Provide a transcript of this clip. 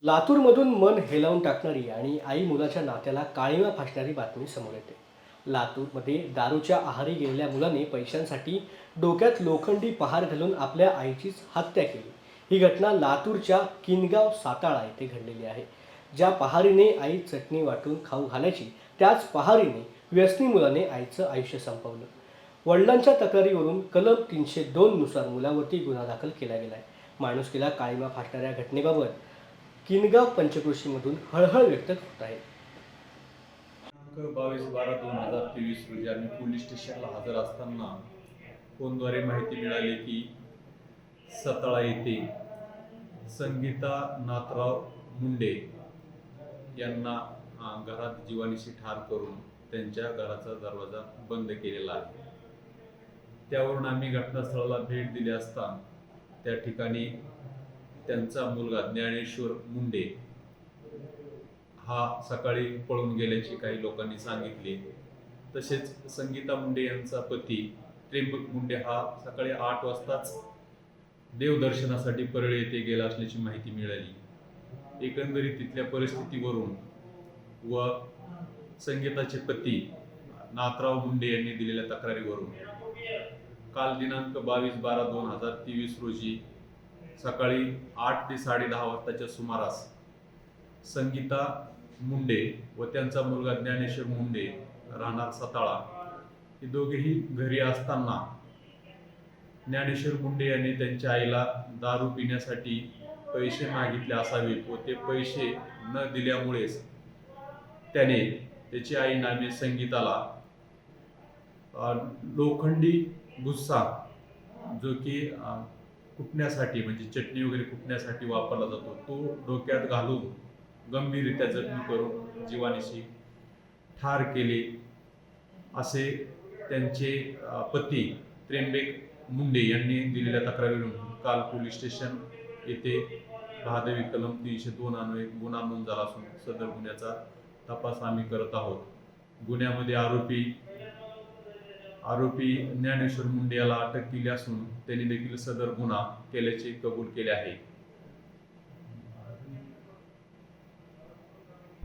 लातूरमधून मन हेलावून टाकणारी आणि आई मुलाच्या नात्याला काळिमा फासणारी बातमी समोर येते. लातूरमध्ये दारूच्या आहारी गेलेल्या मुलाने पैशांसाठी डोक्यात लोखंडी पहार घालून आपल्या आईचीच हत्या केली. ही घटना लातूरच्या किनगाव साताळा येथे घडलेली आहे. ज्या पहारीने आई चटणी वाटून खाऊ घालायची, त्याच पहारीने व्यसनी मुलाने आईचं आयुष्य संपवलं. वडिलांच्या तक्रारीवरून कलम 302 नुसार मुलावरती गुन्हा दाखल केला गेला आहे. माणुसकीला काळिमा फासणाऱ्या घटनेबाबत किनगाव पंचक्रोशीमधून हळहळ व्यक्त होत आहे. 22/12/2023 रोजी आम्ही पोलीस स्टेशनला हजर असताना फोनद्वारे माहिती मिळाली की साताळा येथे संगीता नाथराव मुंडे यांना घरात जीवानीशी ठार करून त्यांच्या घराचा दरवाजा बंद केलेला आहे. त्यावरून आम्ही घटनास्थळाला भेट दिली असता त्या ठिकाणी त्यांचा मुलगा ज्ञानेश्वर मुंडे हा सकाळी पळून गेल्याचे काही लोकांनी सांगितले. तसेच संगीता मुंडे यांचा पती त्र्यंबक मुंडे हा सकाळी 8 वाजताच देवदर्शनासाठी परळी येथे गेला असल्याची माहिती मिळाली. एकंदरीत तिथल्या परिस्थितीवरून व संगीताचे पती नाथराव मुंडे यांनी दिलेल्या तक्रारीवरून काल दिनांक 22/12/2023 रोजी सकाळी 8 ते 10:30 वाजताच्या सुमारास संगीता मुंडे व त्यांचा मुलगा ज्ञानेश्वर मुंडे राहणार साताळा हे दोघेही घरी असताना ज्ञानेश्वर मुंडे यांनी त्यांच्या आईला दारू पिण्यासाठी पैसे मागितले असावेत व ते पैसे न दिल्यामुळेच त्याने त्याची आई नामे संगीताला लोखंडी गुस्सा जो की कुटण्यासाठी म्हणजे चटणी वगैरे कुटण्यासाठी वापरला जातो तो डोक्यात घालून गंभीररित्या जखमी करून जीवानीशी ठार केले असे त्यांचे पती त्र्यंबक मुंडे यांनी दिलेल्या तक्रारीवरून काल पोलीस स्टेशन येथे भादवी कलम 302 अन्वये गुन्हा नोंद झाला असून सदर गुन्ह्याचा तपास आम्ही करत आहोत. गुन्ह्यामध्ये आरोपी ज्ञानेश्वर मुंडे याला अटक केली असून त्यांनी देखील सदर गुन्हा केल्याचे कबूल केले आहे.